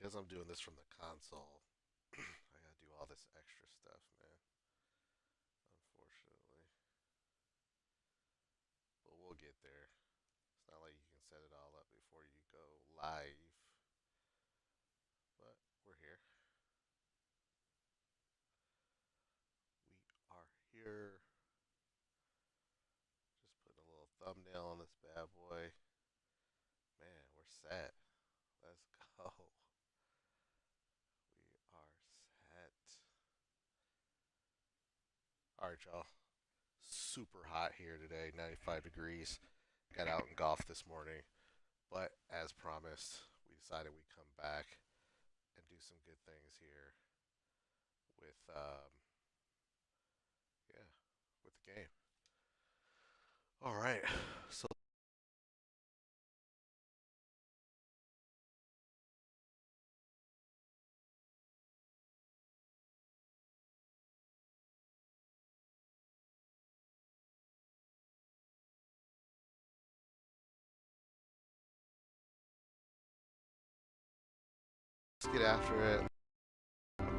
because I'm doing this from the console, I gotta do all this extra stuff, man. Unfortunately, but we'll get there. It's not like you can set it all up before you go live, but we're here. We are here. Just putting a little thumbnail on this bad boy. Man, we're set. Let's go. We are set. All right, y'all. Super hot here today, 95 degrees. Got out and golfed this morning, but as promised, we decided we'd come back and do some good things here with, yeah, with the game. All right, so let's get after it. Let's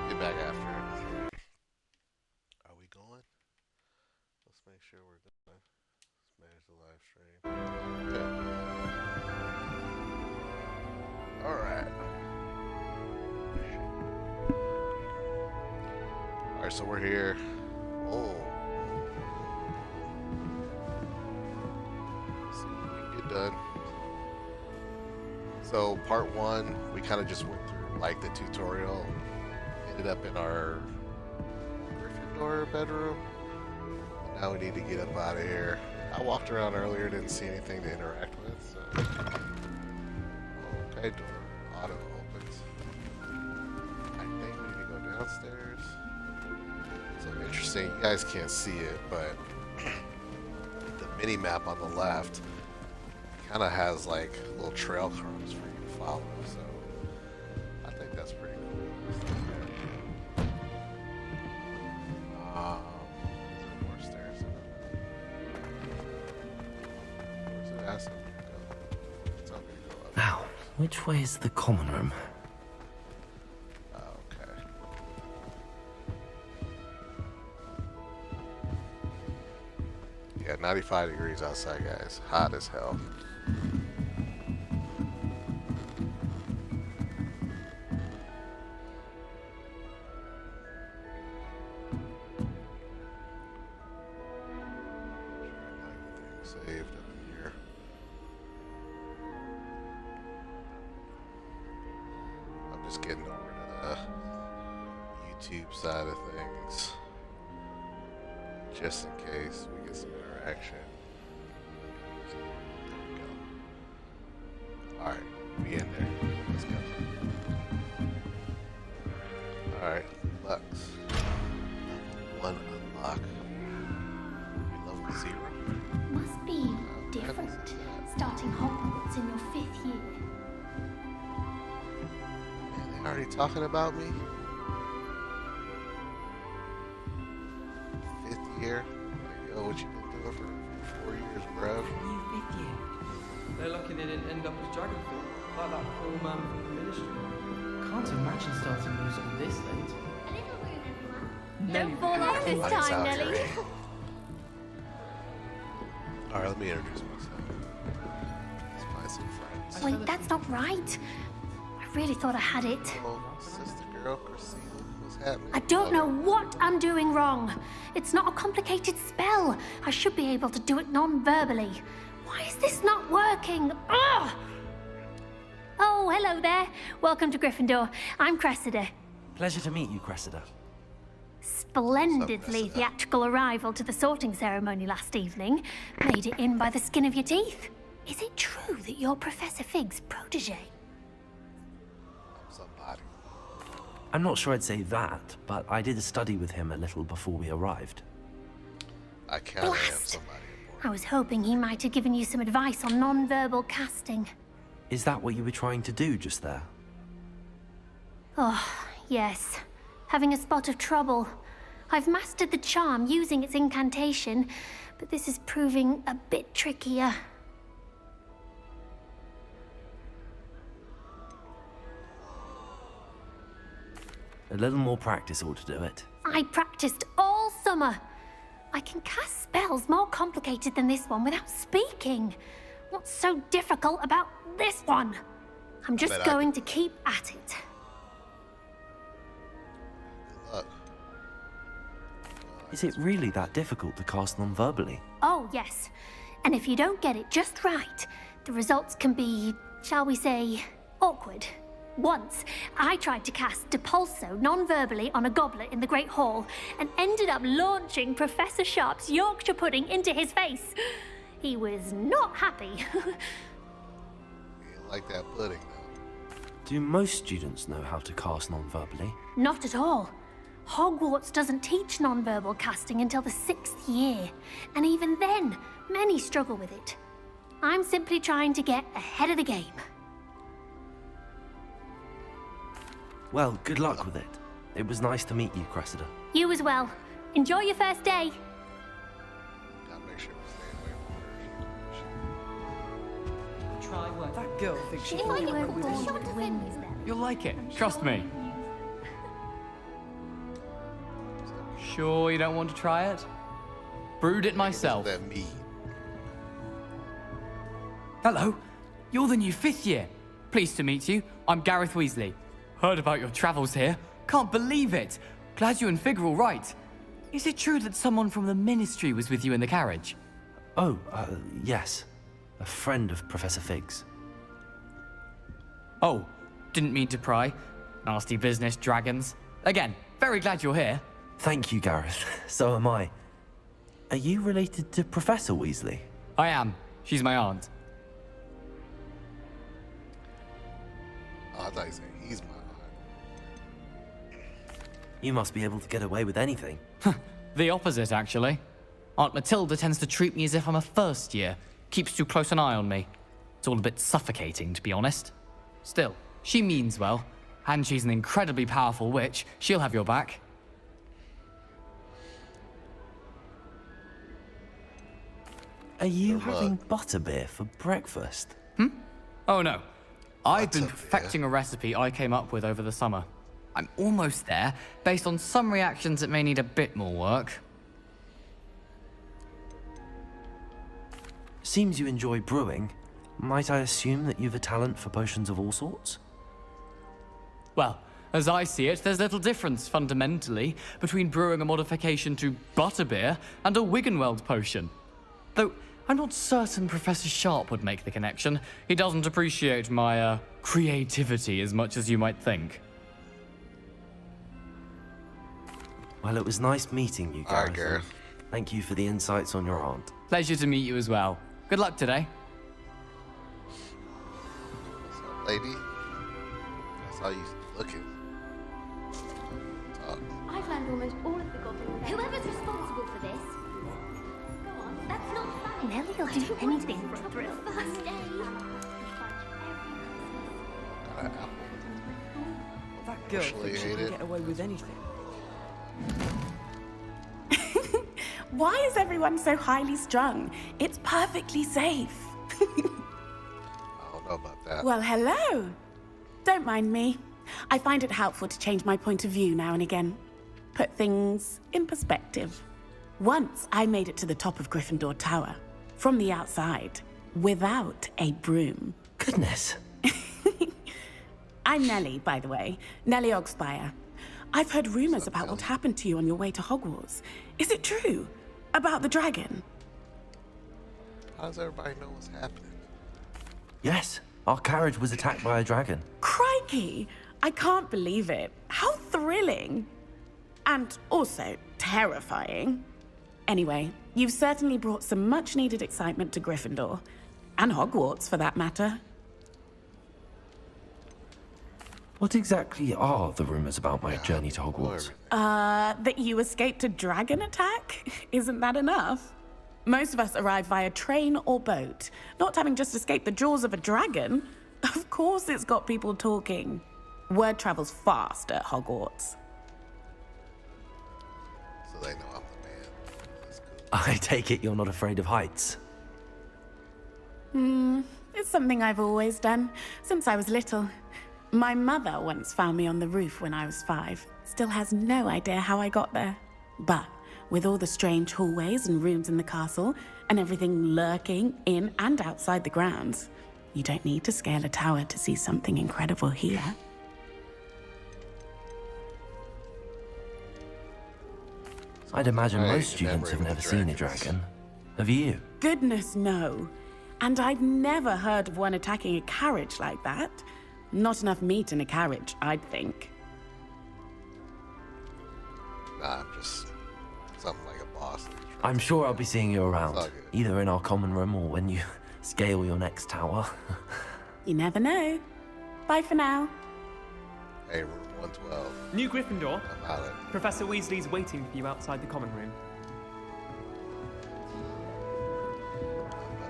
get back after it. Are we going? Let's make sure we're going. Let's manage the live stream. Good. All right. All right, so we're here. Oh. Let's see what we can get done. So part one, we kind of just went through like the tutorial. Ended up in our Gryffindor bedroom. And now we need to get up out of here. I walked around earlier, didn't see anything to interact with. So. Okay, door auto opens. I think we need to go downstairs. So interesting. You guys can't see it, but the mini map on the left kind of has like little trail crumbs for you to follow, so I think that's pretty cool. There's more stairs. Where's it asking me to go? It's not going to go up. Now, which way is the common room? Okay. Yeah, 95 degrees outside, guys. Hot as hell. Saved up here. I'm just getting over to the YouTube side of things, just in case we get some interaction. There we go. All right, we in there. Let's go. All right, Lux. Level 1 unlock. We level 0. Must be different, starting Hogwarts in your 5th year. Man, they already talking about me? 5th year? Like, yo, what you been doing for 4 years, bro? New 5th year. They're lucky they didn't end up as Dragonford, like that poor man from the ministry. Can't imagine starting music this late. A little room, everyone. Nelly Don't fall off this Lights time, out, Nelly. Jerry. All right, let me introduce myself. Let's find some friends. Wait, that's not right. I really thought I had it. Oh, sister girl, Christina, what's happening? I don't know what I'm doing wrong. It's not a complicated spell. I should be able to do it non-verbally. Why is this not working? Ugh! Oh, hello there. Welcome to Gryffindor. I'm Cressida. Pleasure to meet you, Cressida. Splendidly Cressida? theatrical arrival to the sorting ceremony last evening. Made it in by the skin of your teeth. Is it true that you're Professor Fig's protege? I'm somebody. I'm not sure I'd say that, but I did study with him a little before we arrived. I kind of am Blast. somebody important. I was hoping he might have given you some advice on non-verbal casting. Is that what you were trying to do just there? Oh, yes. Having a spot of trouble. I've mastered the charm using its incantation, but this is proving a bit trickier. A little more practice ought to do it. I practiced all summer. I can cast spells more complicated than this one without speaking. What's so difficult about this one? I'm just Bet I going to keep at it. Good luck. Is it really that difficult to cast non-verbally? Oh, yes. And if you don't get it just right, the results can be, shall we say, awkward. Once, I tried to cast Depulso non-verbally on a goblet in the Great Hall and ended up launching Professor Sharp's Yorkshire pudding into his face. He was not happy. You ain't like that pudding, though. Do most students know how to cast non-verbally? Not at all. Hogwarts doesn't teach non-verbal casting until the 6th year, and even then, many struggle with it. I'm simply trying to get ahead of the game. Well, good luck with it. It was nice to meet you, Cressida. You as well. Enjoy your first day. Gotta make sure we stay away from her. Try work. That girl thinks she If can I get get away called with on anything. to win these then. You'll like it. Trust me. Sure you don't want to try it? Brewed it myself. That meat. Hello. You're the new 5th year. Pleased to meet you. I'm Gareth Weasley. Heard about your travels here. Can't believe it. Glad you and Fig are all right. Is it true that someone from the Ministry was with you in the carriage? Oh, yes. A friend of Professor Fig's. Oh, didn't mean to pry. Nasty business, dragons. Again, very glad you're here. Thank you, Gareth. So am I. Are you related to Professor Weasley? I am. She's my aunt. Oh, I thought you said he's my aunt. You must be able to get away with anything. The opposite, actually. Aunt Matilda tends to treat me as if I'm a first year. Keeps too close an eye on me. It's all a bit suffocating, to be honest. Still, she means well. And she's an incredibly powerful witch. She'll have your back. Are you For what? having butterbeer for breakfast? Oh no. I've been Butterbeer? perfecting a recipe I came up with over the summer. I'm almost there, based on some reactions that may need a bit more work. Seems you enjoy brewing. Might I assume that you've a talent for potions of all sorts? Well, as I see it, there's little difference, fundamentally, between brewing a modification to butterbeer and a Wiggenweld potion. Though, I'm not certain Professor Sharp would make the connection. He doesn't appreciate my, creativity as much as you might think. Well, it was nice meeting you, All right, Gareth. Gareth. Thank you for the insights on your aunt. Pleasure to meet you as well. Good luck today. What's up, lady? I saw you looking. Talk. I've learned almost all of the goblin. Whoever's responsible for this. Go on, that's not funny. Nelly'll do anything for a thrill. First day. Got an apple. That girl Actually thinks she hate can it. get away with anything. Why is everyone so highly strung? It's perfectly safe. I don't know about that. Well, hello. Don't mind me. I find it helpful to change my point of view now and again. Put things in perspective. Once I made it to the top of Gryffindor Tower, from the outside, without a broom. Goodness. I'm Nellie, by the way. Nellie Ogspire. I've heard rumors up, about what Nellie? happened to you on your way to Hogwarts. Is it true? About the dragon? How does everybody know what's happening? Yes, our carriage was attacked by a dragon. Crikey! I can't believe it. How thrilling! And also terrifying. Anyway, you've certainly brought some much-needed excitement to Gryffindor. And Hogwarts, for that matter. What exactly are the rumors about my journey to Or Hogwarts? That you escaped a dragon attack? Isn't that enough? Most of us arrive via train or boat, not having just escaped the jaws of a dragon. Of course it's got people talking. Word travels fast at Hogwarts. so they know I'm the man. That's cool. I take it you're not afraid of heights. It's something I've always done, since I was little. My mother once found me on the roof when I was 5. Still has no idea how I got there. But with all the strange hallways and rooms in the castle, and everything lurking in and outside the grounds, you don't need to scale a tower to see something incredible here. I'd imagine Right, most students have memory never with seen a dragons. dragon. Have you? Goodness, no. And I've never heard of one attacking a carriage like that. Not enough meat in a carriage, I'd think. Nah, I'm just something like a boss. I'm sure I'll be seeing you around, It's all good. either in our common room or when you scale your next tower. You never know. Bye for now. Hey, room 112. New Gryffindor. I'm out of Professor Weasley's waiting for you outside the common room.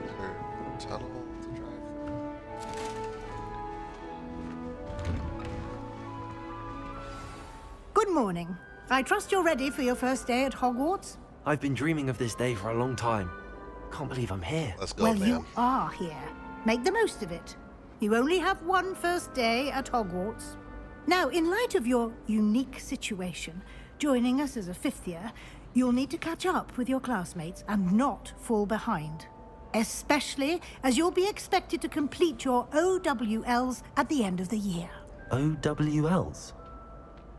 another tunnel to drive through. Good morning. I trust you're ready for your first day at Hogwarts? I've been dreaming of this day for a long time. Can't believe I'm here. Let's go, Well, man. you are here. Make the most of it. You only have one first day at Hogwarts. Now, in light of your unique situation, joining us as a 5th year, you'll need to catch up with your classmates and not fall behind. Especially as you'll be expected to complete your OWLs at the end of the year. OWLs?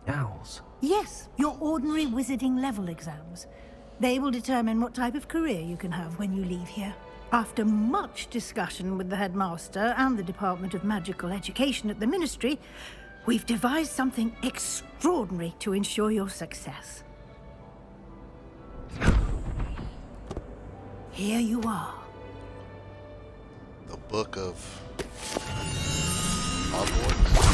Owls? Yes, your ordinary wizarding level exams. They will determine what type of career you can have when you leave here. After much discussion with the headmaster and the Department of Magical Education at the Ministry, we've devised something extraordinary to ensure your success. Here you are. The book of Hogwarts.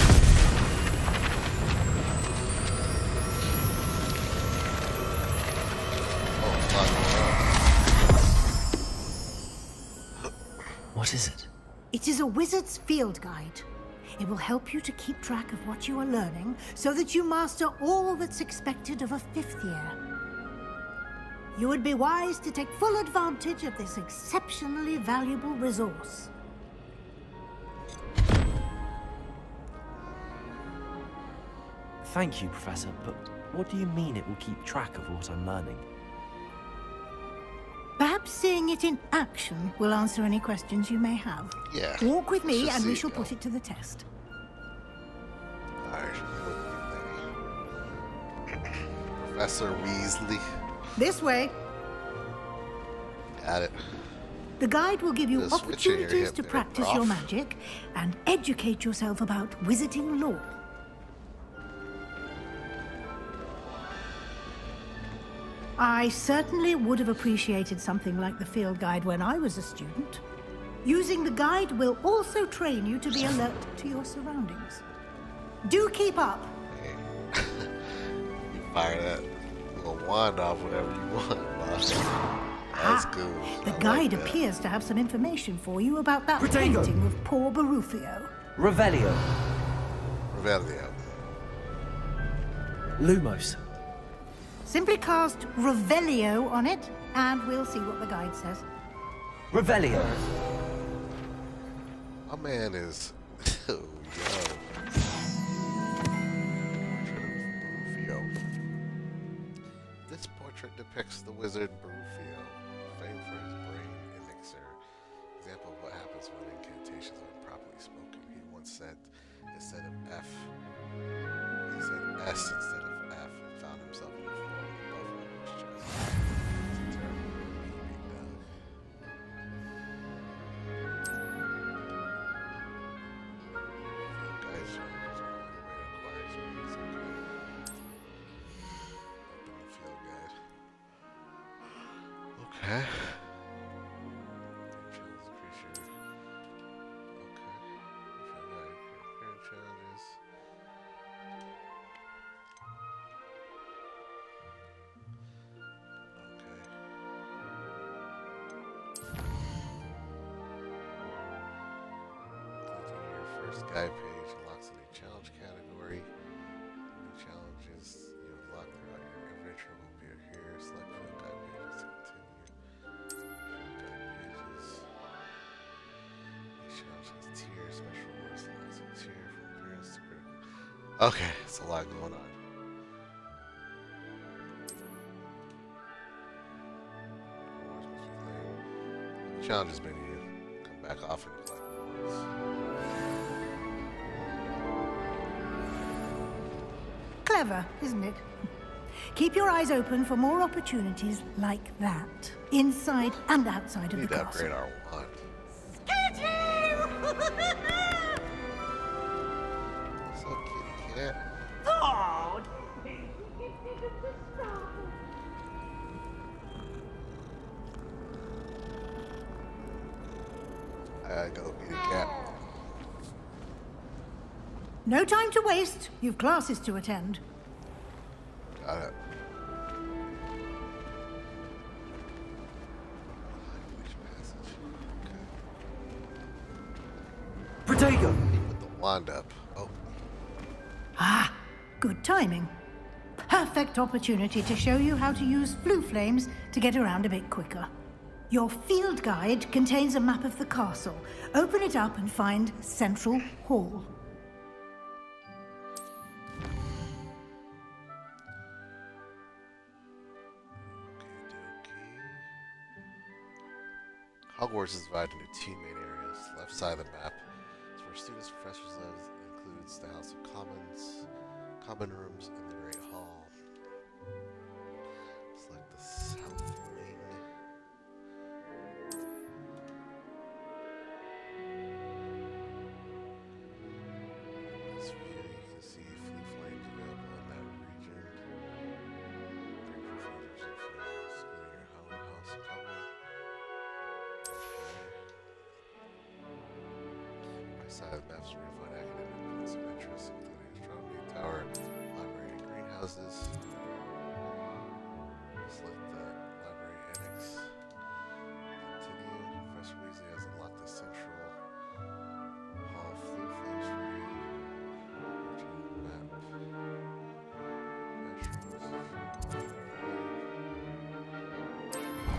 Oh, it's not going on. What is it? It is a wizard's field guide. It will help you to keep track of what you are learning so that you master all that's expected of a 5th year. You would be wise to take full advantage of this exceptionally valuable resource. Thank you, Professor, but what do you mean it will keep track of what I'm learning? Perhaps seeing it in action will answer any questions you may have. Yeah. Walk with me Let's just and we see, shall you put know. it to the test. Alright. Professor Weasley. This way. Got it. The guide will give you There's a switch in your opportunities hip to there, practice your prof. magic and educate yourself about wizarding lore. I certainly would have appreciated something like the field guide when I was a student. Using the guide will also train you to be alert to your surroundings. Do keep up. Hey. You fire that little wand off whenever you want, boss. That's good. The I like guide that. appears to have some information for you about that Protego. painting of poor Barufio. Revelio. Revelio. Lumos. Simply cast Revelio on it, and we'll see what the guide says. Revelio. My man is. Oh, yo. Portrait of Barufio. This portrait depicts the wizard Barufio, famed for his brain elixir. Example of what happens when incantations are improperly spoken. He once said instead of F, he said S instead of F, and found himself in the floor with a buffalo on his chest. It's a terrible big dog. Guys, there's only way to acquire space. Open the field guide. Okay. Challenge creature. Okay. Field guide. Current challenges. Clicking your first guide page unlocks a new challenge category. New challenges you unlock throughout your adventure will appear here. Select field guide pages to continue. Field guide pages. Each challenge has tiers. Special rewards unlocks a tier from appearance to Okay, it's a lot going on. Challenges menu. Come back off and collect rewards. Clever, isn't it? Keep your eyes open for more opportunities like that, inside and outside of We the need to castle. upgrade our wand. What's up, kitty cat? I gotta go get a cat. No time to waste. You've classes to attend. Got it. Which passage? Okay. Protego! He put the wand up. Oh, Ah, good timing. Perfect opportunity to show you how to use flue flames to get around a bit quicker. Your field guide contains a map of the castle. Open it up and find Central Hall. Hogwarts is divided into two main areas. The left side of the map is where students and professors live. It includes the House of Commons, common rooms, and the Great Hall. Select the south wing. In this view, you can see flue flames available in that region. Great for fighters and for your home, House of Commons. My side of the map is where you find academic points of interest, including astronomy tower, library, and greenhouses. Select the library annex. Continue. Professor Weasley has unlocked the central hall flue flames for you. Return to the map. Mushrooms.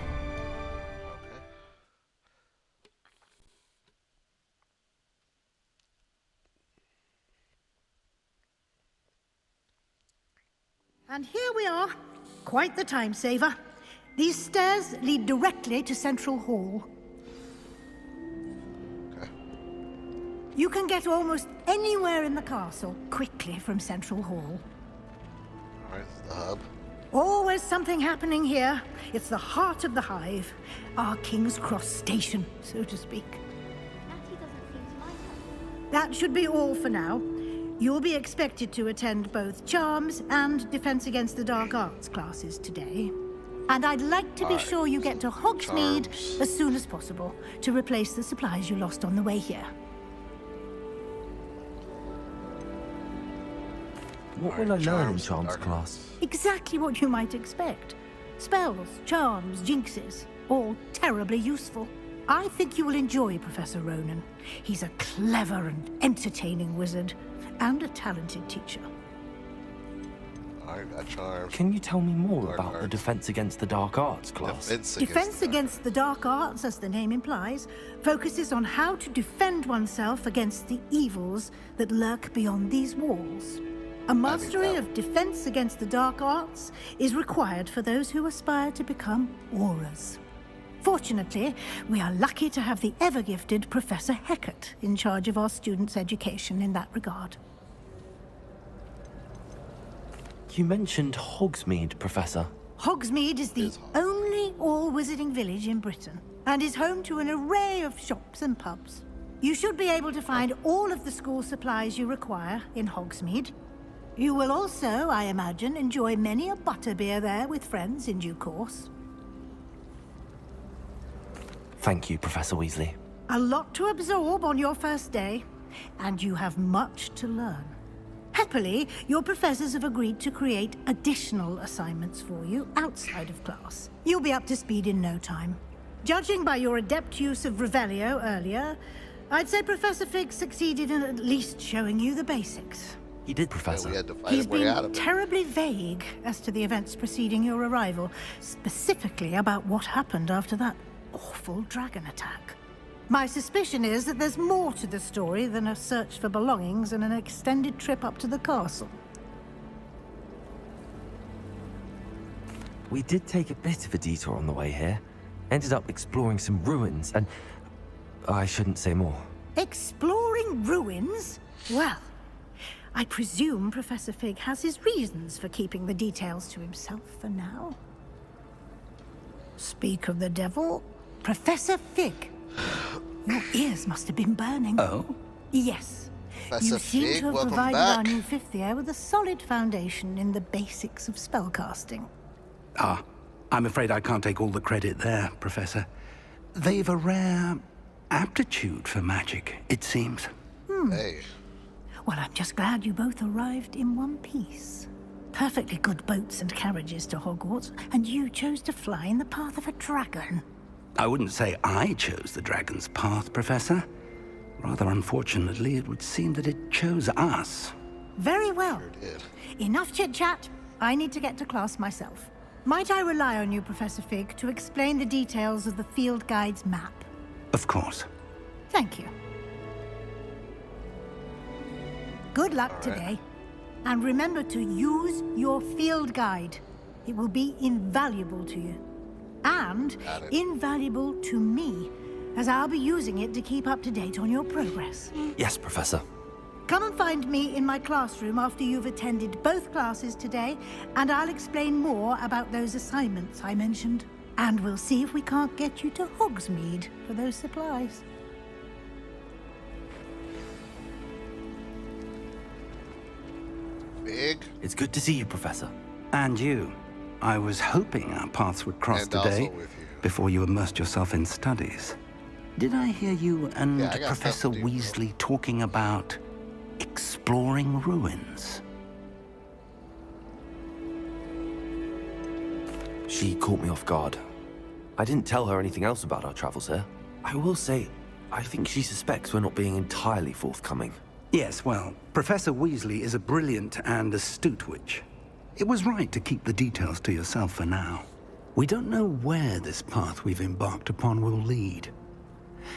Okay. And here we are. Quite the time saver. These stairs lead directly to Central Hall. Okay. You can get almost anywhere in the castle quickly from Central Hall. Alright, this is the hub. Always something happening here. It's the heart of the hive. Our King's Cross station, so to speak. Natty doesn't seem to like us. That should be all for now. You'll be expected to attend both Charms and Defense Against the Dark Arts classes today. And I'd like to be Alright, sure you get to Hogsmeade Charms. as soon as possible to replace the supplies you lost on the way here. What will I learn in Charms, Charms dark class? arts. Exactly what you might expect. Spells, charms, jinxes, all terribly useful. I think you will enjoy Professor Ronan. He's a clever and entertaining wizard, and a talented teacher. Alright, got charms. Can you tell me more Dark about the arts. Defense Against the Dark Arts class? Defense against the dark arts, as the name implies, focuses on how to defend oneself against the evils that lurk beyond these walls. A mastery that- of defense against the dark arts is required for those who aspire to become auras. Fortunately, we are lucky to have the ever-gifted Professor Hecat in charge of our students' education in that regard. You mentioned Hogsmeade, Professor. Hogsmeade is the Is Hogsmeade. only all-wizarding village in Britain, and is home to an array of shops and pubs. You should be able to find all of the school supplies you require in Hogsmeade. You will also, I imagine, enjoy many a butterbeer there with friends in due course. Thank you, Professor Weasley. A lot to absorb on your first day, and you have much to learn. Happily, your professors have agreed to create additional assignments for you outside of class. You'll be up to speed in no time. Judging by your adept use of Revelio earlier, I'd say Professor Fig succeeded in at least showing you the basics. He did, Yeah, Professor. we had to fight He's our way out been of it. terribly vague as to the events preceding your arrival, specifically about what happened after that awful dragon attack. My suspicion is that there's more to the story than a search for belongings and an extended trip up to the castle. We did take a bit of a detour on the way here. Ended up exploring some ruins and... I shouldn't say more. Exploring ruins? Well, I presume Professor Fig has his reasons for keeping the details to himself for now. Speak of the devil, Professor Fig. Your ears must have been burning. Oh? Yes. Professor You seem Fig, to have welcome provided our back. new fifth year with a solid foundation in the basics of spellcasting. Ah, I'm afraid I can't take all the credit there, Professor. They've a rare aptitude for magic, it seems. Hey. Well, I'm just glad you both arrived in one piece. Perfectly good boats and carriages to Hogwarts, and you chose to fly in the path of a dragon. I wouldn't say I chose the dragon's path, Professor. Rather unfortunately, it would seem that it chose us. Very well. Sure did. Enough chit-chat. I need to get to class myself. Might I rely on you, Professor Fig, to explain the details of the field guide's map? Of course. Thank you. Good luck All right. today. And remember to use your field guide. It will be invaluable to you. And Got it. invaluable to me, as I'll be using it to keep up to date on your progress. Yes, Professor. Come and find me in my classroom after you've attended both classes today, and I'll explain more about those assignments I mentioned. And we'll see if we can't get you to Hogsmeade for those supplies. Big. It's good to see you, Professor. And you. I was hoping our paths would cross And also today with you. before you immersed yourself in studies. Did I hear you and Yeah, I got Professor stuff to do, bro. Weasley talking about exploring ruins? She caught me off guard. I didn't tell her anything else about our travels here. I will say, I think she suspects we're not being entirely forthcoming. Yes, well, Professor Weasley is a brilliant and astute witch. It was right to keep the details to yourself for now. We don't know where this path we've embarked upon will lead.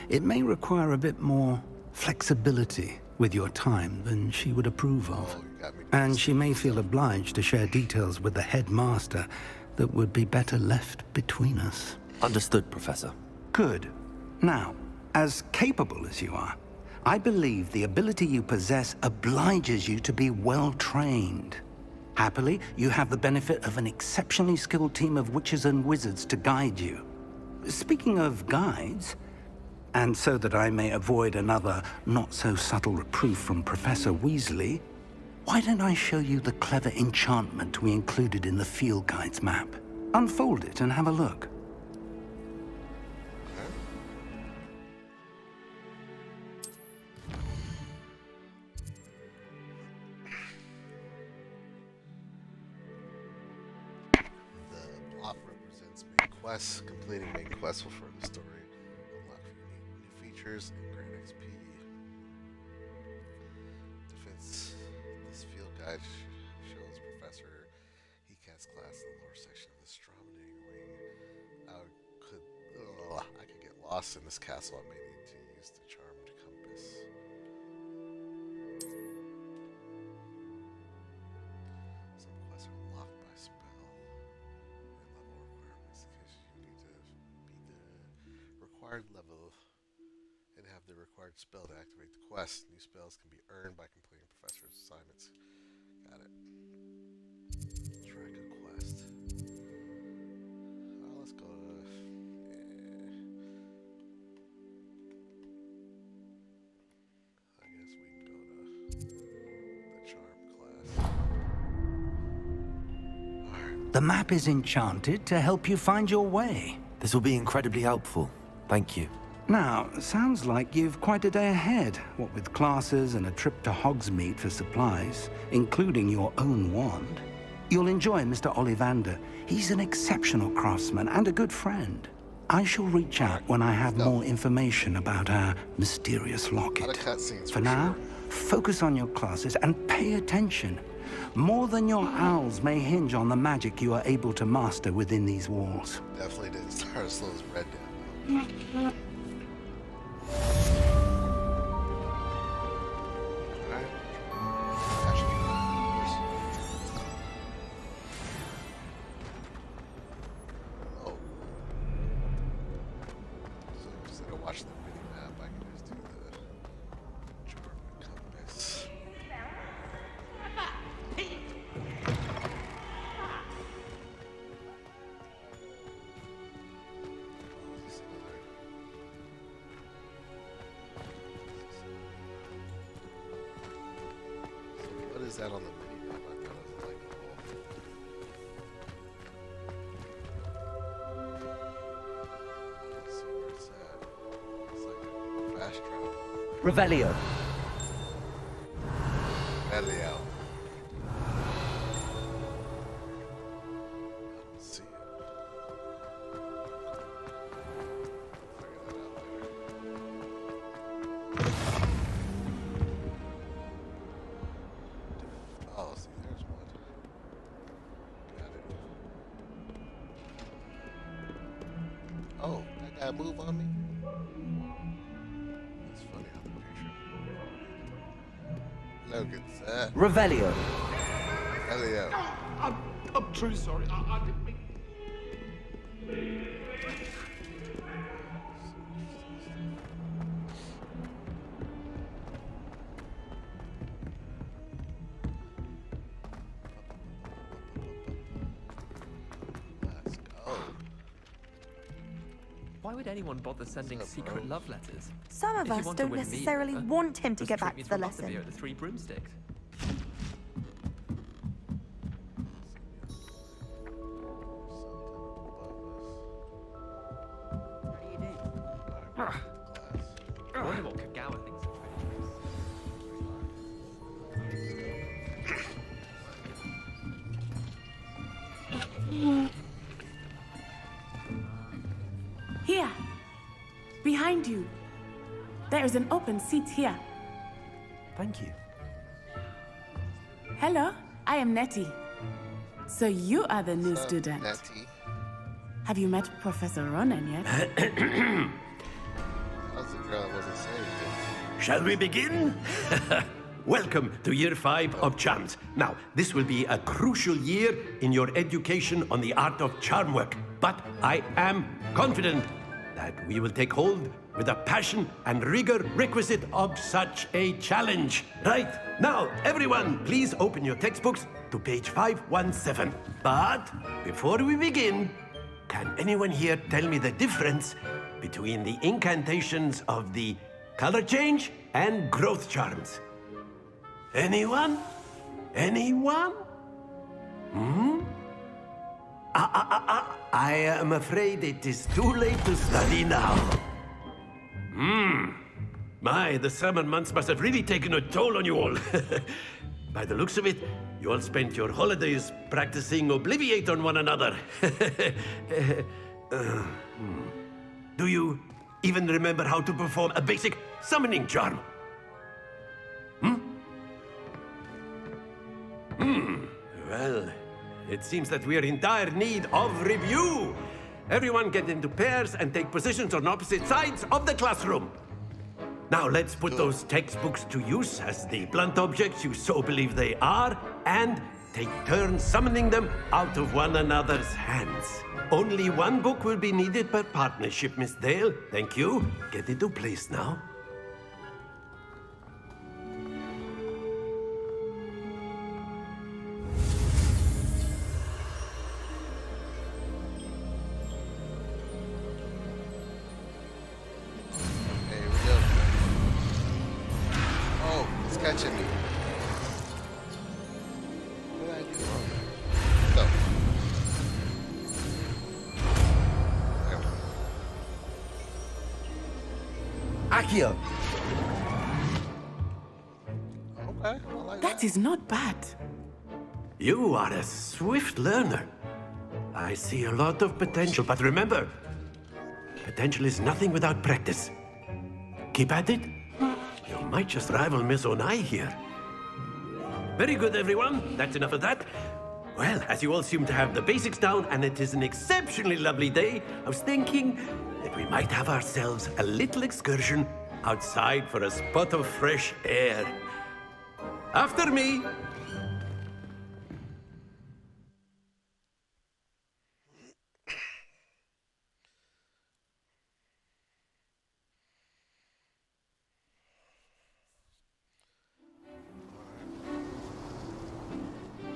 It may require a bit more flexibility with your time than she would approve of. Oh, you got me. And she may feel obliged to share details with the headmaster that would be better left between us. Understood, Professor. Good. Now, as capable as you are, I believe the ability you possess obliges you to be well trained. Happily, you have the benefit of an exceptionally skilled team of witches and wizards to guide you. Speaking of guides, and so that I may avoid another not-so-subtle reproof from Professor Weasley, why don't I show you the clever enchantment we included in the field guide's map? Unfold it and have a look. The block represents main quests. Completing main quests will further the story. Unlock new features and grant XP. Defense. This field guide shows Professor Hecate's class in the lower section of the Stroming Wing. I could get lost in this castle. I may need to use the charmed compass. Some quests are unlocked by spell and level requirements. In case you need to beat the required level and have the required spell to activate the quest. New spells can be earned by completing professor's assignments. Got it. Track a quest. Let's go to. I guess we can go to the charm class. Alright. The map is enchanted to help you find your way. This will be incredibly helpful. Thank you. Now, sounds like you've quite a day ahead, what with classes and a trip to Hogsmeade for supplies, including your own wand. You'll enjoy Mr. Ollivander. He's an exceptional craftsman and a good friend. I shall reach out when I have more information about our mysterious locket. Lot of cutscenes For now, sure. focus on your classes and pay attention. More than your owls may hinge on the magic you are able to master within these walls. Definitely didn't start as slow as Red did. that on the mini map? I thought it was like let's see where it's at. It's like a fast travel. Revelio. Elio. Let's see it. Figure that out later. Oh, see, there's one. Got it. Oh, that guy move on me? That's funny how the picture. Look at that. Revelio. Elio. I'm truly sorry. I didn't mean. Let's go. Why would anyone bother sending What's up, secret bro? love letters? Some of If you us want to don't win me necessarily over, want him to just get treat back me to the a butterbeer lesson. at the Three Broomsticks. I wonder what Kagawa thinks of treasure. Here. Behind you. There is an open seat here. Thank you. Hello, I am Nettie. So you are the new What's up, student. Nettie? Have you met Professor Ronan yet? That was the girl that wasn't saying anything. Shall we begin? Welcome to year 5 of charms. Now, this will be a crucial year in your education on the art of charm work. But I am confident that we will take hold with the passion and rigor requisite of such a challenge. Right, now, everyone, please open your textbooks to page 517. But before we begin, can anyone here tell me the difference between the incantations of the color change and growth charms? Anyone? Anyone? I am afraid it is too late to study now. My, the summer months must have really taken a toll on you all. By the looks of it, you all spent your holidays practicing Obliviate on one another. Do you even remember how to perform a basic summoning charm? Well, it seems that we are in dire need of review. Everyone get into pairs and take positions on opposite sides of the classroom. Now let's put those textbooks to use as the blunt objects you so believe they are, and take turns summoning them out of one another's hands. Only one book will be needed per partnership, Miss Dale. Thank you. Get into place now. Hey, here we go. Oh, it's catching me. What did I do wrong? Go. There we Accio. go. Okay, I like That is not bad. You are a swift learner. I see a lot of potential, but remember, potential is nothing without practice. Keep at it. You might just rival Miss Onai here. Very good, everyone. That's enough of that. Well, as you all seem to have the basics down, and it is an exceptionally lovely day, I was thinking that we might have ourselves a little excursion outside for a spot of fresh air. After me.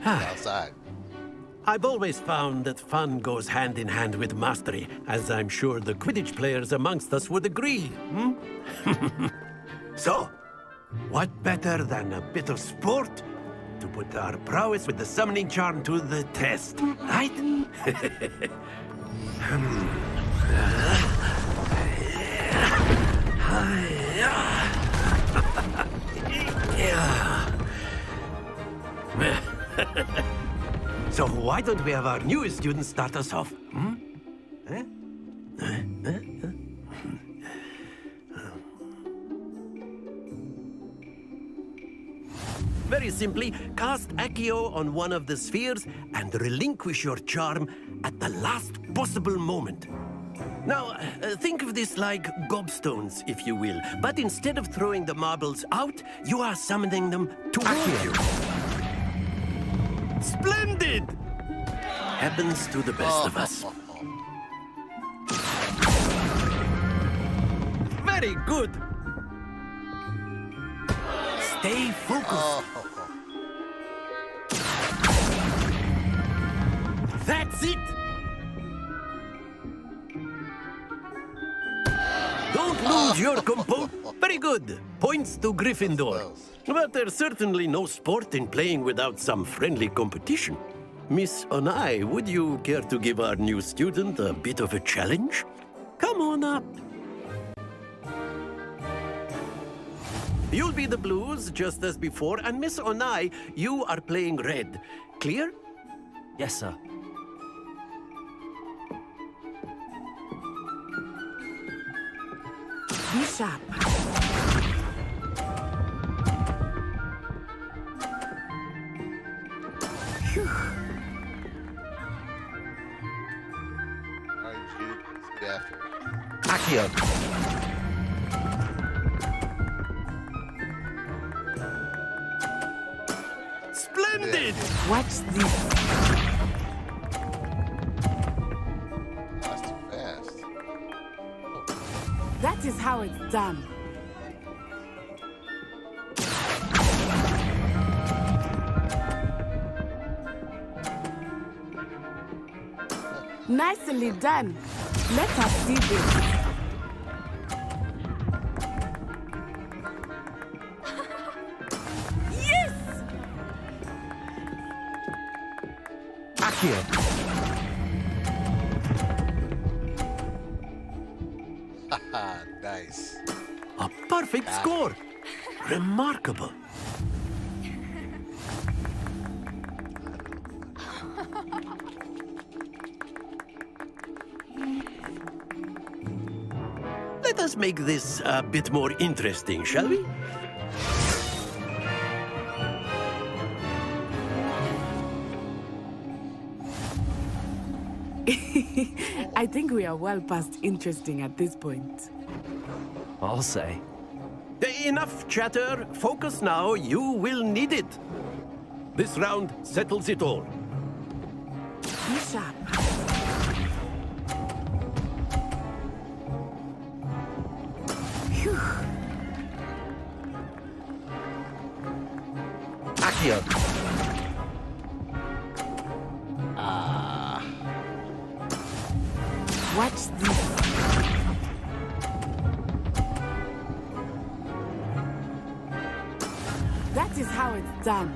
outside. I've always found that fun goes hand in hand with mastery, as I'm sure the Quidditch players amongst us would agree. So, what better than a bit of sport to put our prowess with the summoning charm to the test, right? So why don't we have our newest student start us off? Hmm? Eh? Very simply, cast Accio on one of the spheres and relinquish your charm at the last possible moment. Now, think of this like gobstones, if you will. But instead of throwing the marbles out, you are summoning them toward you. Splendid! Happens to the best of us. Very good. Stay focused. That's it. Don't lose your composure. Very good. Points to Gryffindor. But there's certainly no sport in playing without some friendly competition. Miss Onai, would you care to give our new student a bit of a challenge? Come on up. You'll be the blues, just as before, and Miss Onai, you are playing red. Clear? Yes, sir. Be sharp. Phew. Alright, Jude, let's get after it. Accio. Splendid! Watch this. That's too fast. That is how it's done. Nicely done. Let us see this. Yes! Accio. Haha, nice. A perfect score. Remarkable. Let us make this a bit more interesting, shall we? I think we are well past interesting at this point. I'll say. Enough chatter. Focus now. You will need it. This round settles it all. Be sharp. Phew. Accio. Watch this. That is how it's done.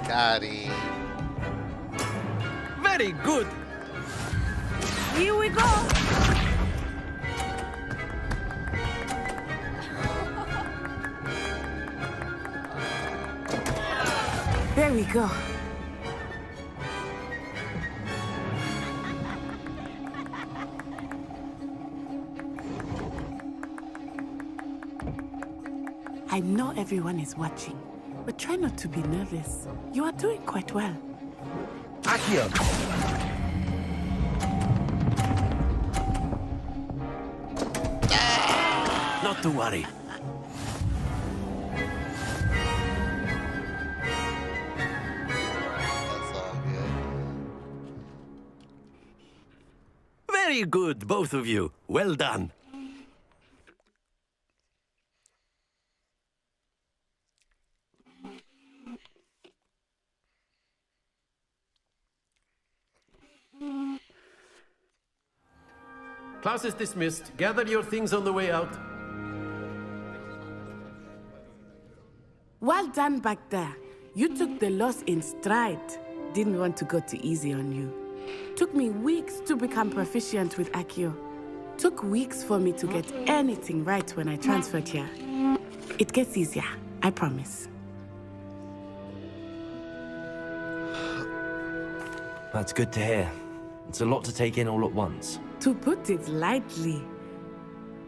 Got him. Very good. Here we go. There we go. I know everyone is watching, but try not to be nervous. You are doing quite well. Accio. Not to worry. That's all good. Very good, both of you. Well done. Class is dismissed. Gather your things on the way out. Well done back there. You took the loss in stride. Didn't want to go too easy on you. Took me weeks to become proficient with Accio. Took weeks for me to get anything right when I transferred here. It gets easier, I promise. That's good to hear. It's a lot to take in all at once. To put it lightly,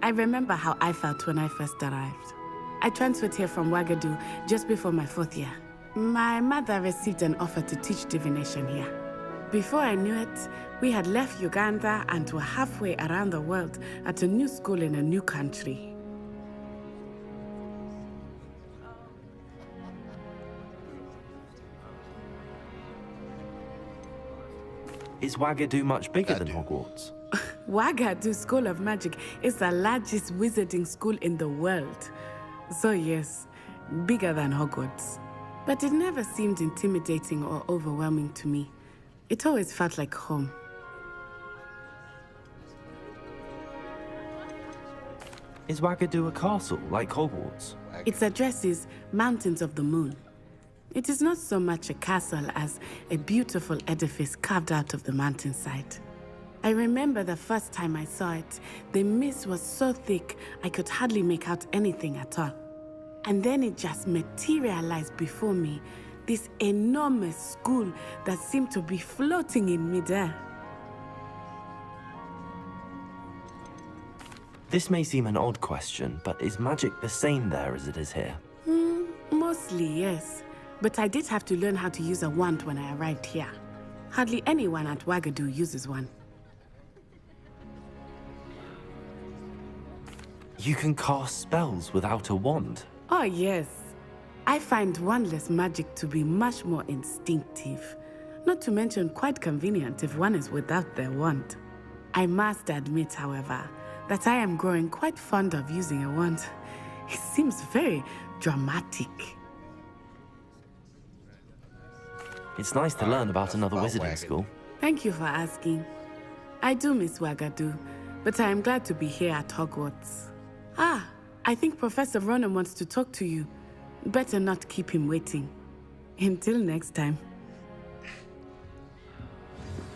I remember how I felt when I first arrived. I transferred here from Wagadu just before my 4th year. My mother received an offer to teach divination here. Before I knew it, we had left Uganda and were halfway around the world at a new school in a new country. Is Wagadu much bigger than Hogwarts? Wagadu School of Magic is the largest wizarding school in the world. So yes, bigger than Hogwarts. But it never seemed intimidating or overwhelming to me. It always felt like home. Is Wagadu a castle, like Hogwarts? Its address is Mountains of the Moon. It is not so much a castle as a beautiful edifice carved out of the mountainside. I remember the first time I saw it, the mist was so thick I could hardly make out anything at all. And then it just materialized before me, this enormous school that seemed to be floating in midair. This may seem an odd question, but is magic the same there as it is here? Mostly, yes. But I did have to learn how to use a wand when I arrived here. Hardly anyone at Wagadu uses one. You can cast spells without a wand? Oh, yes. I find wandless magic to be much more instinctive. Not to mention quite convenient if one is without their wand. I must admit, however, that I am growing quite fond of using a wand. It seems very dramatic. It's nice to learn about another wizarding school. Thank you for asking. I do miss Wagadu, but I am glad to be here at Hogwarts. Ah, I think Professor Ronan wants to talk to you. Better not keep him waiting. Until next time.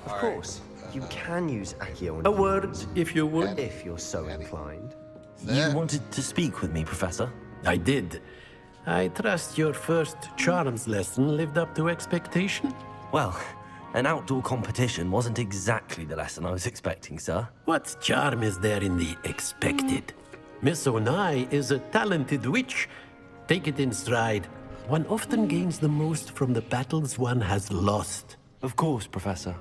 Of course, you can use Accio. A word, if you would. If you're so inclined. You wanted to speak with me, Professor? I did. I trust your first charms lesson lived up to expectation? Well, an outdoor competition wasn't exactly the lesson I was expecting, sir. What charm is there in the expected? Miss Onai is a talented witch. Take it in stride. One often gains the most from the battles one has lost. Of course, Professor.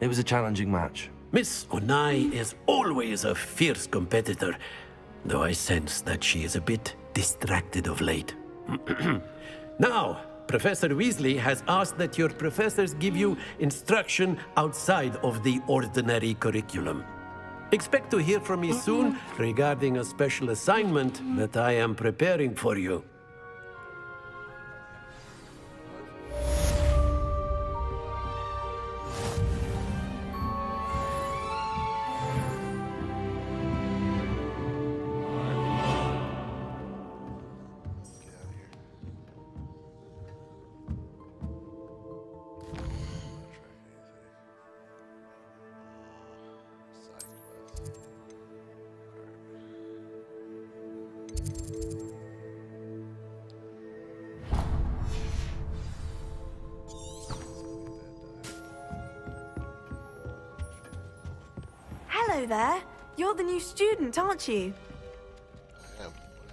It was a challenging match. Miss Onai is always a fierce competitor, though I sense that she is a bit distracted of late. Now, Professor Weasley has asked that your professors give you instruction outside of the ordinary curriculum. Expect to hear from me soon regarding a special assignment that I am preparing for you. Hello there. You're the new student, aren't you?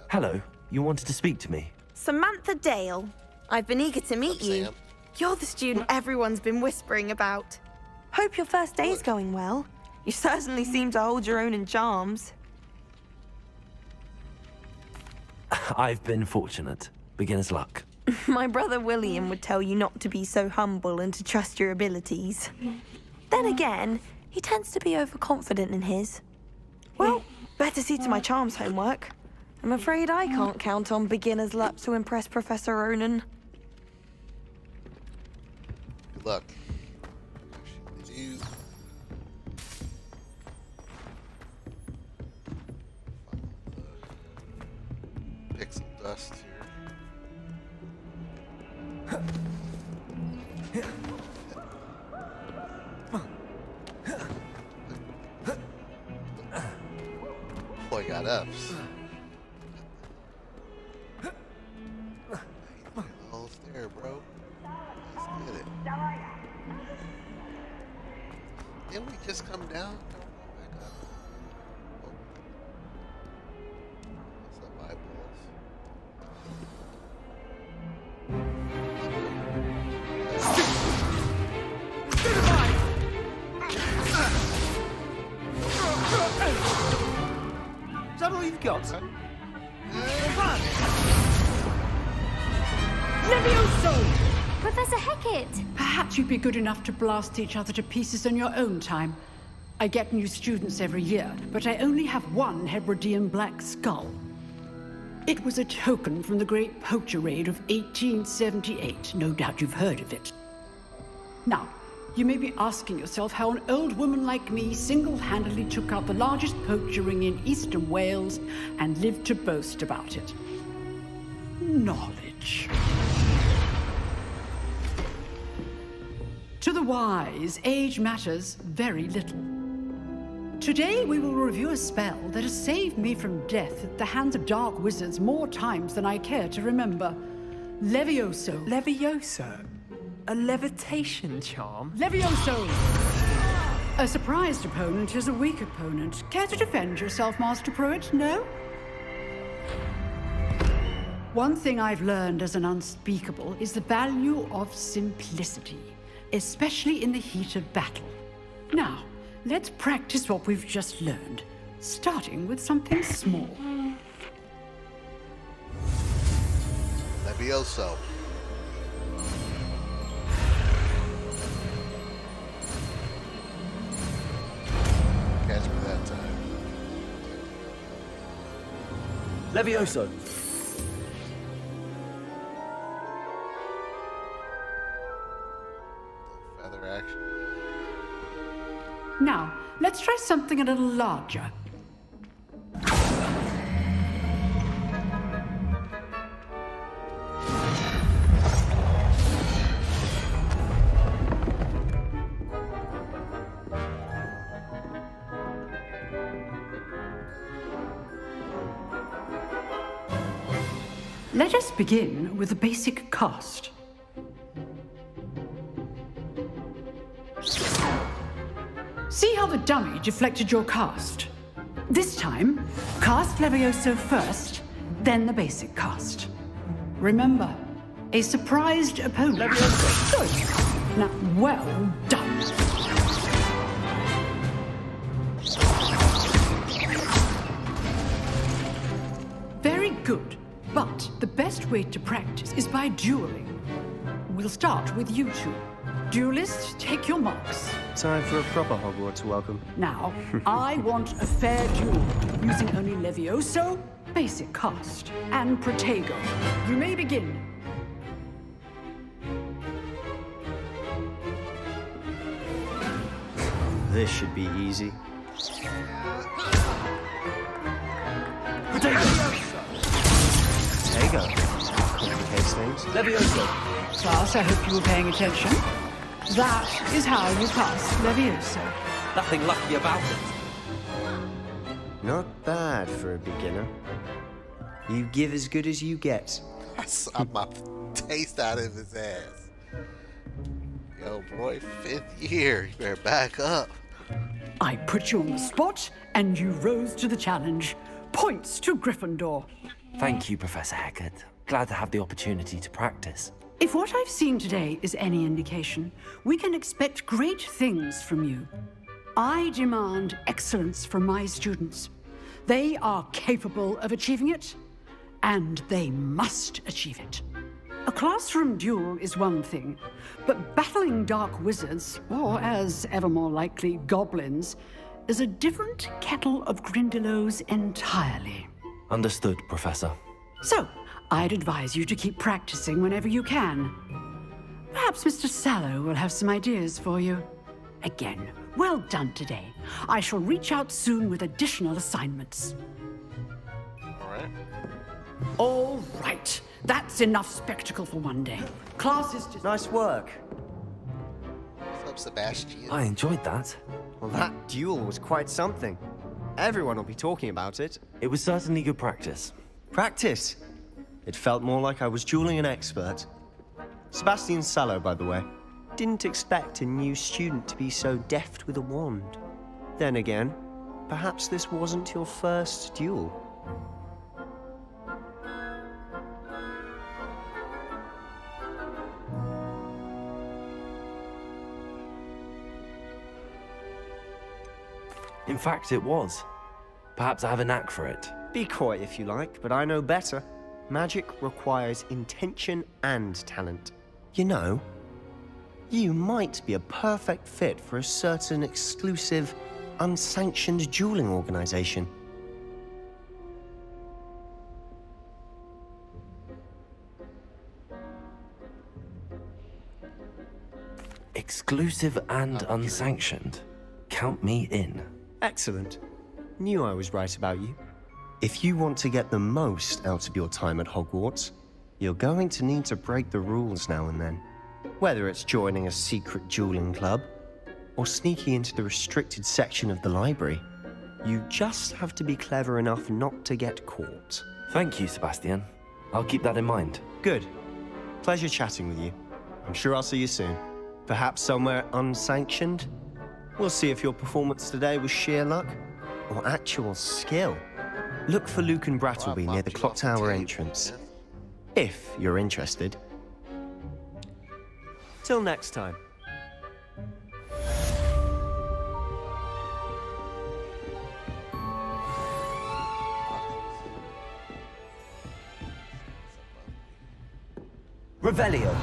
Hello, you wanted to speak to me? Samantha Dale. I've been eager to meet you. Sam. You're the student everyone's been whispering about. Hope your first day's going well. You certainly seem to hold your own in charms. I've been fortunate. Beginner's luck. My brother William would tell you not to be so humble and to trust your abilities. Then again, he tends to be overconfident in his. Well, better see to my charms homework. I'm afraid I can't count on beginner's luck to impress Professor Ronan. Good luck. pixel dust here. Oh, I got F's. Almost there, bro. Let's get it. Didn't we just come down? What's up, eyeballs? Is that all you've got? Levioso! Professor Hecat! Perhaps you'd be good enough to blast each other to pieces on your own time. I get new students every year, but I only have one Hebridean black skull. It was a token from the Great Poacher Raid of 1878. No doubt you've heard of it. Now, you may be asking yourself how an old woman like me single-handedly took out the largest poacher ring in eastern Wales and lived to boast about it. Knowledge. To the wise, age matters very little. Today we will review a spell that has saved me from death at the hands of dark wizards more times than I care to remember. Levioso. Levioso? A levitation charm? Levioso! A surprised opponent is a weak opponent. Care to defend yourself, Master Pruitt? No? One thing I've learned as an unspeakable is the value of simplicity, especially in the heat of battle. Now, let's practice what we've just learned, starting with something small. Levioso. Catch me that time. Levioso. Feather action. Now, let's try something a little larger. Let us begin with the basic cast. See how the dummy deflected your cast? This time, cast Levioso first, then the basic cast. Remember, a surprised opponent. Levioso. Good. Now, well done. Very good. But the best way to practice is by dueling. We'll start with you two. Duelists, take your marks. Time for a proper Hogwarts welcome. Now, I want a fair duel, using only Levioso, basic cast, and Protego. You may begin. This should be easy. Protego! Complicates things. Levioso. Class, I hope you were paying attention. That is how you cast Levioso. Nothing lucky about it. Not bad for a beginner. You give as good as you get. I'm my taste out of his ass. Yo, boy, 5th year. You better back up. I put you on the spot, and you rose to the challenge. Points to Gryffindor. Thank you, Professor Hecat. Glad to have the opportunity to practice. If what I've seen today is any indication, we can expect great things from you. I demand excellence from my students. They are capable of achieving it, and they must achieve it. A classroom duel is one thing, but battling dark wizards, or as ever more likely, goblins, is a different kettle of Grindylows entirely. Understood, Professor. So, I'd advise you to keep practicing whenever you can. Perhaps Mr. Sallow will have some ideas for you. Again, well done today. I shall reach out soon with additional assignments. All right. All right. That's enough spectacle for one day. Class is just... Nice work. What's up, Sebastian? I enjoyed that. Well, that duel was quite something. Everyone will be talking about it. It was certainly good practice. Practice? It felt more like I was dueling an expert. Sebastian Sallow, by the way. Didn't expect a new student to be so deft with a wand. Then again, perhaps this wasn't your first duel. In fact, it was. Perhaps I have a knack for it. Be coy if you like, but I know better. Magic requires intention and talent. You know, you might be a perfect fit for a certain exclusive, unsanctioned dueling organization. Exclusive and unsanctioned. Count me in. Excellent. Knew I was right about you. If you want to get the most out of your time at Hogwarts, you're going to need to break the rules now and then. Whether it's joining a secret dueling club, or sneaking into the restricted section of the library, you just have to be clever enough not to get caught. Thank you, Sebastian. I'll keep that in mind. Good. Pleasure chatting with you. I'm sure I'll see you soon. Perhaps somewhere unsanctioned? We'll see if your performance today was sheer luck or actual skill. Look for Luke and Brattleby near the clock tower entrance. If you're interested. Till next time. Revelio.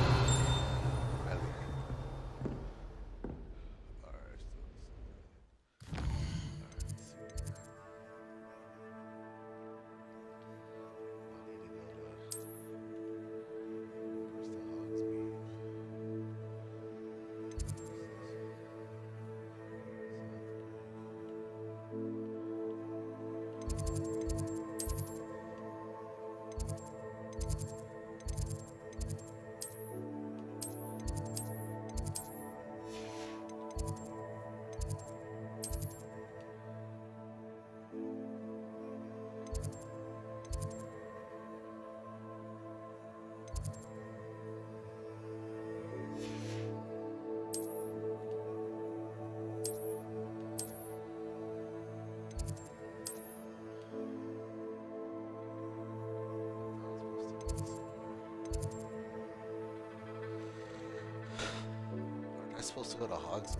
Am I supposed to go to Hogsmeade?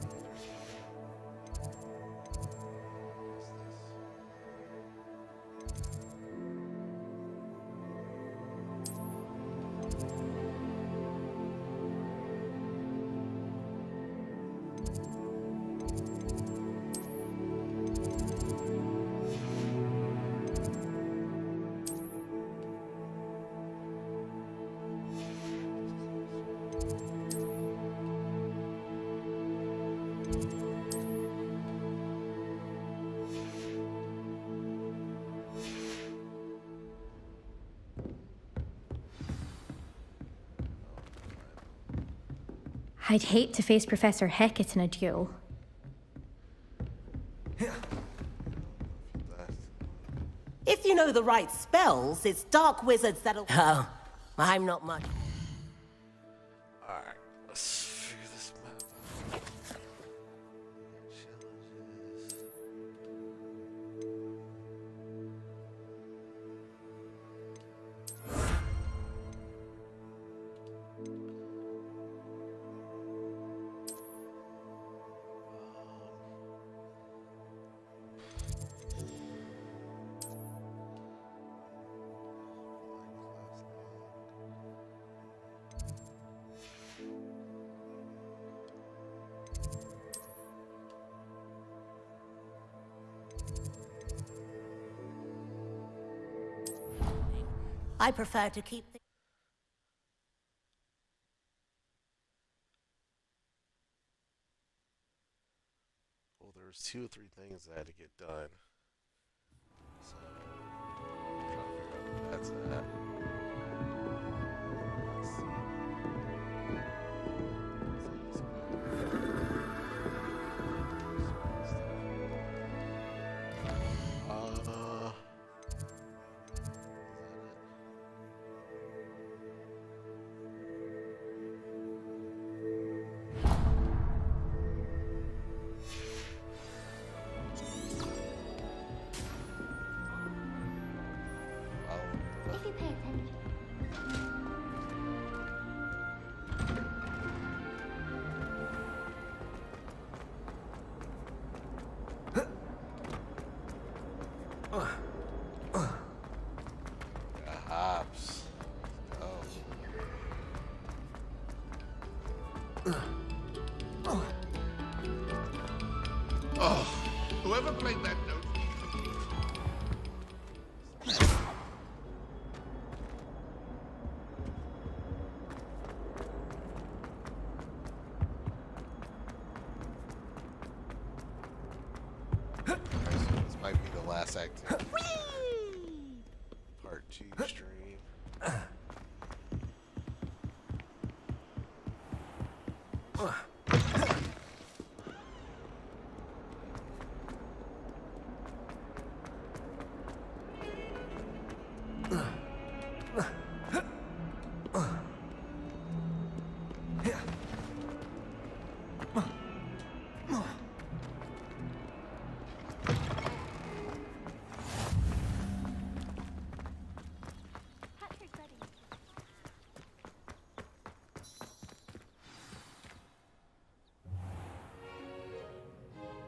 I'd hate to face Professor Hecat in a duel. If you know the right spells, it's dark wizards that'll... Oh, I'm not much. Alright, let's figure this map out. I prefer to keep... Well, there's 2 or 3 things that I had to get done. So, I'm trying to figure out where that's at. Make that note. This might be the last activity. Part 2 stream.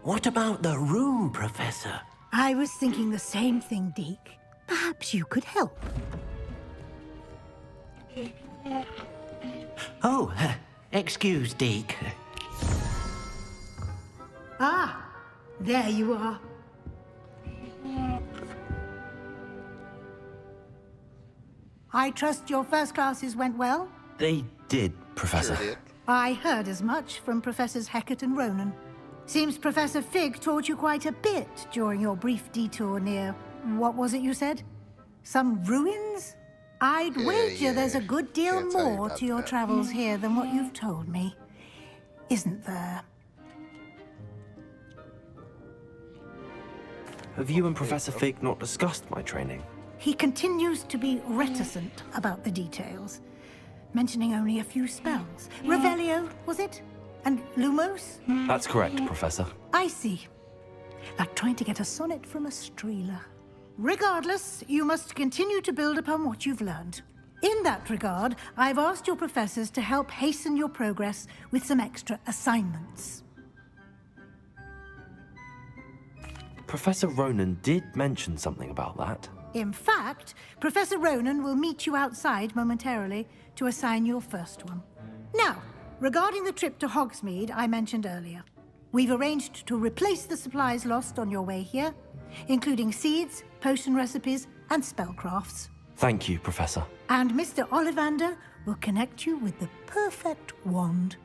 What about the room, Professor? I was thinking the same thing, Deke. Perhaps you could help. Oh, excuse, Deke. Ah, there you are. I trust your first classes went well? They did, Professor. Sure did. I heard as much from Professors Hecat and Ronan. Seems Professor Fig taught you quite a bit during your brief detour near... what was it you said? Some ruins? I'd wager there's a good deal Can't tell you more about to your that. travels here than what you've told me. Isn't there? Have you and Professor Fig not discussed my training? He continues to be reticent about the details, mentioning only a few spells. Revelio, was it? And Lumos? That's correct, Professor. I see. Like trying to get a sonnet from a streeler. Regardless, you must continue to build upon what you've learned. In that regard, I've asked your professors to help hasten your progress with some extra assignments. Professor Ronan did mention something about that. In fact, Professor Ronan will meet you outside momentarily to assign your first one. Now, regarding the trip to Hogsmeade I mentioned earlier, we've arranged to replace the supplies lost on your way here, including seeds, potion recipes, and spellcrafts. Thank you, Professor. And Mr. Ollivander will connect you with the perfect wand.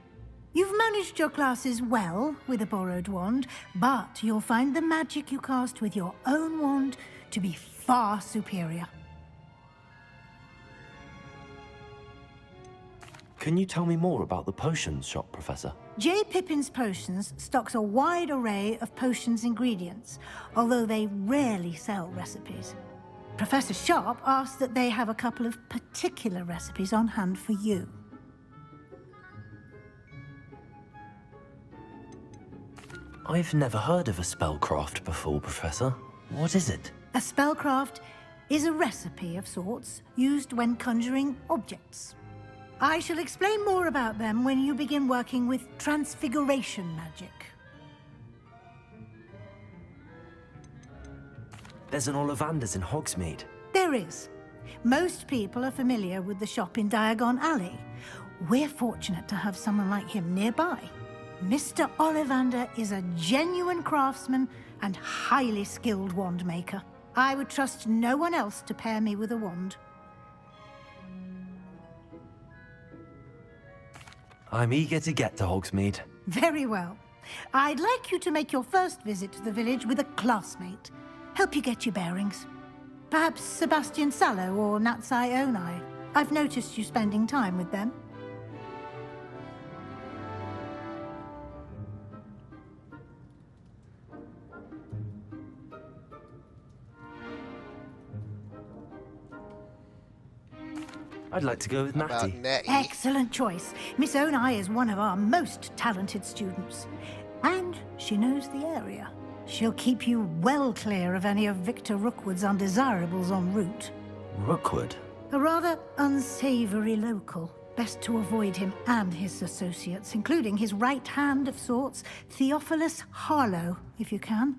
You've managed your classes well with a borrowed wand, but you'll find the magic you cast with your own wand to be far superior. Can you tell me more about the potions shop, Professor? J. Pippin's Potions stocks a wide array of potions ingredients, although they rarely sell recipes. Professor Sharp asked that they have a couple of particular recipes on hand for you. I've never heard of a spellcraft before, Professor. What is it? A spellcraft is a recipe of sorts used when conjuring objects. I shall explain more about them when you begin working with transfiguration magic. There's an Ollivander's in Hogsmeade. There is. Most people are familiar with the shop in Diagon Alley. We're fortunate to have someone like him nearby. Mr. Ollivander is a genuine craftsman and highly skilled wand maker. I would trust no one else to pair me with a wand. I'm eager to get to Hogsmeade. Very well. I'd like you to make your first visit to the village with a classmate. Help you get your bearings. Perhaps Sebastian Sallow or Natsai Onai. I've noticed you spending time with them. I'd like to go with Natty. Excellent choice. Miss Onai is one of our most talented students. And she knows the area. She'll keep you well clear of any of Victor Rookwood's undesirables en route. Rookwood? A rather unsavory local. Best to avoid him and his associates, including his right hand of sorts, Theophilus Harlow, if you can.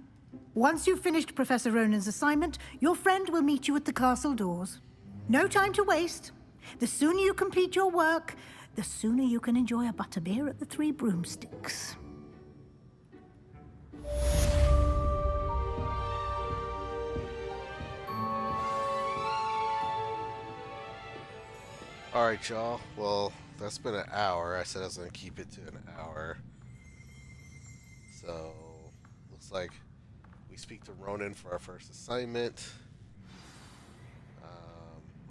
Once you've finished Professor Ronan's assignment, your friend will meet you at the castle doors. No time to waste. The sooner you complete your work, the sooner you can enjoy a butterbeer at the Three Broomsticks. Alright, y'all. Well, that's been an hour. I said I was going to keep it to an hour. So, looks like we speak to Ronan for our first assignment.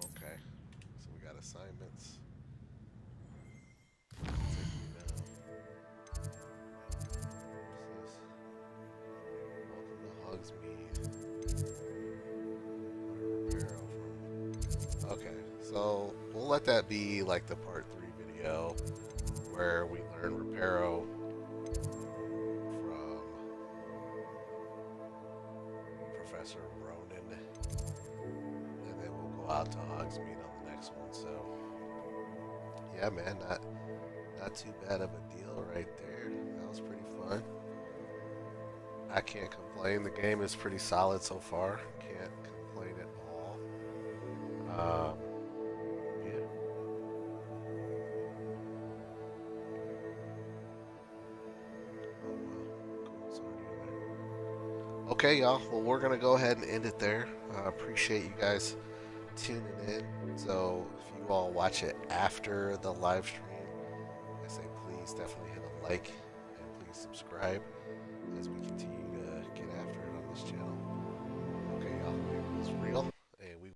Okay. So we got assignments. Welcome to Hogsmeade. Okay, so we'll let that be like the part 3 video where we learn Reparo from Professor Ronan, and then we'll go out to Hogsmeade on the next one. So yeah, man, not too bad of a deal right there. That was pretty fun. I can't complain. The game is pretty solid so far. Can't complain at all. Yeah. Oh, wow. Cool. Sorry to hear that. Okay, y'all. Well, we're going to go ahead and end it there. Appreciate you guys tuning in. So, if you all watch it after the live stream, I say please definitely hit a like and please subscribe as we continue